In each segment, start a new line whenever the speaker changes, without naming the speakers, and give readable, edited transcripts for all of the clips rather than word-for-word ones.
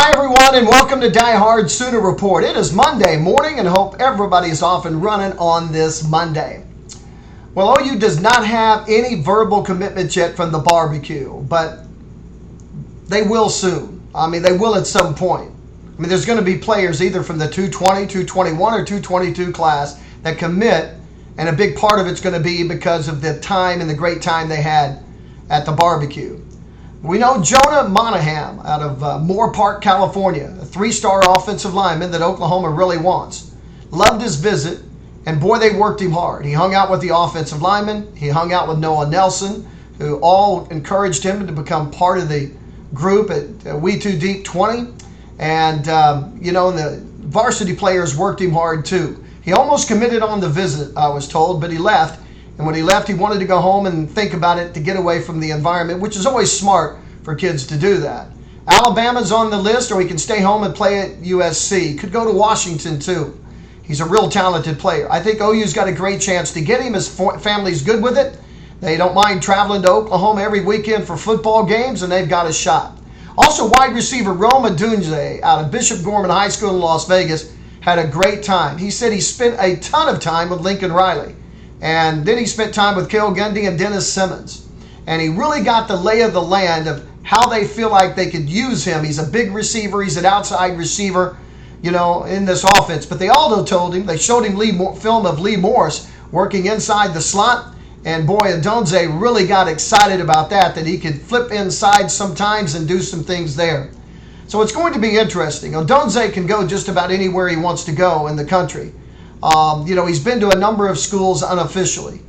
Hi, everyone, and welcome to Die Hard Sooner Report. It is Monday morning, and hope everybody's off and running on this Monday. Well, OU does not have any verbal commitment yet from the barbecue, but they will soon. They will at some point. There's going to be players either from the 220, 221, or 222 class that commit, and a big part of it's going to be because of the time and the great time they had at the barbecue. We know Jonah Monahan out of Moore Park, California, a three-star offensive lineman that Oklahoma really wants. Loved his visit, and boy, they worked him hard. He hung out with the offensive lineman. He hung out with Noah Nelson, who all encouraged him to become part of the group at We Too Deep 20. And, the varsity players worked him hard, too. He almost committed on the visit, I was told, but he left. And when he left, he wanted to go home and think about it to get away from the environment, which is always smart for kids to do that. Alabama's on the list, or he can stay home and play at USC. Could go to Washington, too. He's a real talented player. I think OU's got a great chance to get him. His family's good with it. They don't mind traveling to Oklahoma every weekend for football games, and they've got a shot. Also, wide receiver Rome Odunze out of Bishop Gorman High School in Las Vegas had a great time. He said he spent a ton of time with Lincoln Riley. And then he spent time with Cale Gundy and Dennis Simmons. And he really got the lay of the land of how they feel like they could use him. He's a big receiver. He's an outside receiver, in this offense. But they also told him, they showed him film of Lee Morris working inside the slot. And boy, Odunze really got excited about that he could flip inside sometimes and do some things there. So it's going to be interesting. Odunze can go just about anywhere he wants to go in the country. He's been to a number of schools unofficially.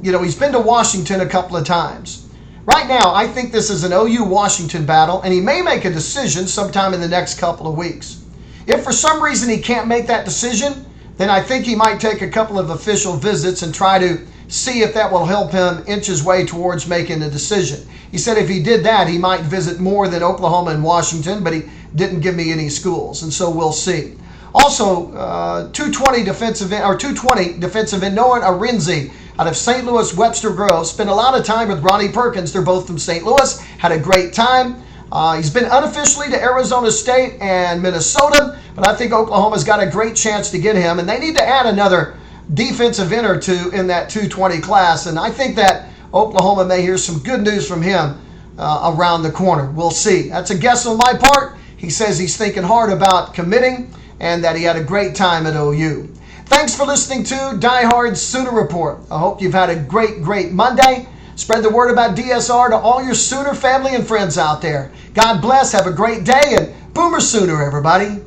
He's been to Washington a couple of times. Right now, I think this is an OU-Washington battle, and he may make a decision sometime in the next couple of weeks. If for some reason he can't make that decision, then I think he might take a couple of official visits and try to see if that will help him inch his way towards making a decision. He said if he did that, he might visit more than Oklahoma and Washington, but he didn't give me any schools, and so we'll see. Also, 220 defensive end Noah Arinze out of St. Louis Webster Groves spent a lot of time with Ronnie Perkins. They're both from St. Louis. Had a great time. He's been unofficially to Arizona State and Minnesota, but I think Oklahoma's got a great chance to get him, and they need to add another defensive end or two in that 220 class, and I think that Oklahoma may hear some good news from him around the corner. We'll see. That's a guess on my part. He says he's thinking hard about committing, and that he had a great time at OU. Thanks for listening to Die Hard Sooner Report. I hope you've had a great Monday. Spread the word about DSR to all your Sooner family and friends out there. God bless. Have a great day, and Boomer Sooner, everybody.